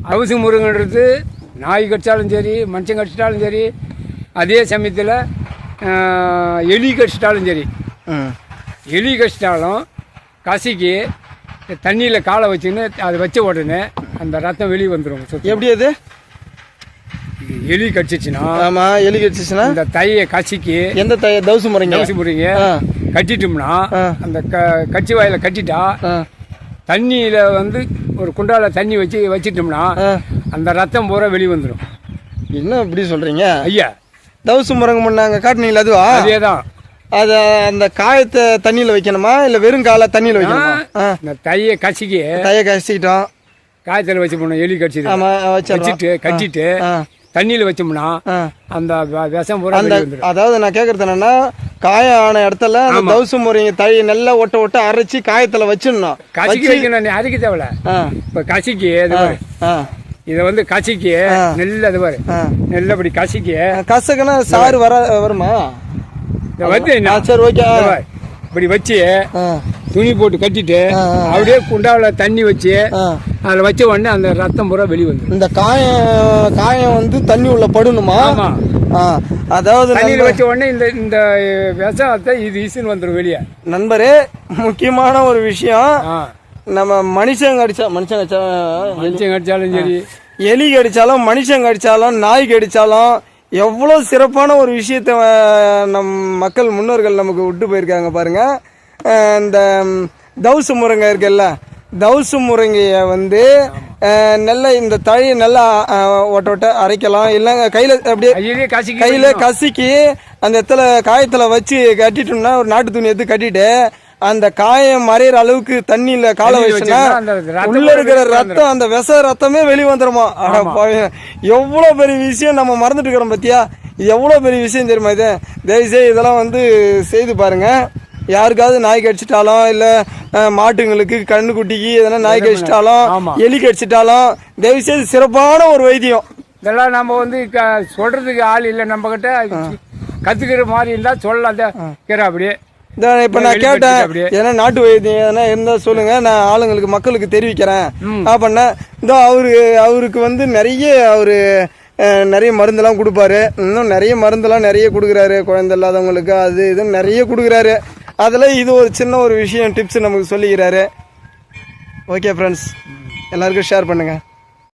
தவுசு முருங்கன்றது நாய் கடிச்சாலும் சரி, மனுஷன் கடிச்சிட்டாலும் சரி, அதே சமயத்தில் எலி கடிச்சிட்டாலும் சரி. எலி கடிச்சிட்டாலும் கசிக்கு தண்ணியில் காலை வச்சுன்னு அதை வச்ச உடனே அந்த ரத்தம் வெளியே வந்துடும். எப்படி அது? எலி கடிச்சிச்சுன்னா, ஆமாம், எலி கடிச்சிச்சுன்னா இந்த தையை கசிக்கு, எந்த தையை? தவுசு முறைங்க கட்டிட்டோம்னா, அந்த கட்சி வாயில கட்டிட்டா தண்ணியில் வந்து ஒரு குண்டால தண்ணி வச்சிட்டோம்னா அந்த ரத்தம் பூரா வெளியே வந்துடும். என்ன இப்படி சொல்கிறீங்க ஐயா? தவுசு முருங்கை முன்னாங்க காட்டினீங்களா? அதுவா? அதே தான். அதை அந்த காயத்தை தண்ணியில் வைக்கணுமா இல்லை வெறும் காலை தண்ணியில் வைக்கணுமா? இந்த தையை கசிக்கிட்டோம், காயத்தில் வச்சு போனோம். எலி கடிச்சிட்டு வச்சுட்டு கட்டிட்டு தண்ணியில் வச்சோம்னா அந்த விஷம் பூரா அதாவது நான் கேட்கறது என்னன்னா, காயம் ஆன இடத்துல அந்த தவுசு முறைங்க தழி நல்லா ஒட்ட அரைச்சி காயத்தில் வச்சிடணும். கசிக்கு வைக்கணும், அரைக்க தேவையில்ல. இப்போ கசிக்கு இதை வந்து கசிக்கு நெல் அது பாரு, நெல்லபடி கசிக்கு கசக்குன்னா சாறு வருமா? வந்து சரி, ஓகே. இப்படி வச்சு துணி போட்டு கட்டிட்டு அப்படியே குண்டாவில் தண்ணி வச்சு அதில் வச்ச உடனே அந்த ரத்தம் பூரா வெளியே வந்து இந்த காயம் வந்து தண்ணி உள்ள படணுமா? அதாவது தண்ணியில் வச்ச உடனே இந்த விஷத்தை இது ஈஸின்னு வந்துடும் வெளியே. நண்பரே, முக்கியமான ஒரு விஷயம், நம்ம மனுஷன் கடிச்சாலும் சரி, எலி கடிச்சாலும், மனுஷன் கடிச்சாலும், நாய் கடிச்சாலும் எவ்வளோ சிறப்பான ஒரு விஷயத்த நம் மக்கள் முன்னோர்கள் நமக்கு விட்டு போயிருக்காங்க பாருங்க. இந்த தவுசு முருங்கை இருக்குல்ல, தவுசு முருங்கையை வந்து நல்லா இந்த தழையை நல்லா ஒட்ட அரைக்கலாம், இல்லைங்க கையில் கசிக்கி அந்த இடத்துல காயத்தில் வச்சு கட்டிட்டோம்னா, ஒரு நாட்டு துணி எடுத்து கட்டிட்டு அந்த காயம் மறையிற அளவுக்கு தண்ணியில காலை வச்சுன்னா உள்ள இருக்கிற ரத்தம், அந்த விஷ ரத்தமே வெளியே வந்துருமா? எவ்வளோ பெரிய விஷயம் நம்ம மறந்துட்டு இருக்கிறோம் பத்தியா? இது எவ்வளோ பெரிய விஷயம் தெரியுமா? இது தயவுசெய்து இதெல்லாம் வந்து செய்து பாருங்க. யாருக்காவது நாய் கடிச்சிட்டாலும், இல்லை மாட்டுங்களுக்கு கண்ணுக்குட்டிக்கு எதனா நாய் கடிச்சிட்டாலும், எலி கடிச்சிட்டாலும் தயவுசெய்து சிறப்பான ஒரு வைத்தியம். இதெல்லாம் நம்ம வந்து சொல்றதுக்கு ஆள் இல்லை, நம்ம கிட்ட கத்துக்கிற மாதிரி இருந்தா சொல்லலாம். அப்படியே இப்ப நான் கேட்டேன், ஏன்னா நாட்டு வைத்தியம் எதனா இருந்தா சொல்லுங்க, நான் ஆளுங்களுக்கு மக்களுக்கு தெரிவிக்கிறேன் அப்படின்னா. இந்த அவருக்கு வந்து நிறைய மருந்தெல்லாம் கொடுப்பாரு, இன்னும் நிறைய மருந்தெல்லாம் நிறைய கொடுக்குறாரு, குழந்தை இல்லாதவங்களுக்கு அது இதுன்னு நிறைய கொடுக்குறாரு. அதில் இது ஒரு சின்ன ஒரு விஷயம் டிப்ஸ் நமக்கு சொல்லிக்கிறாரு. ஓகே ஃப்ரெண்ட்ஸ், எல்லாருக்கும் ஷேர் பண்ணுங்க.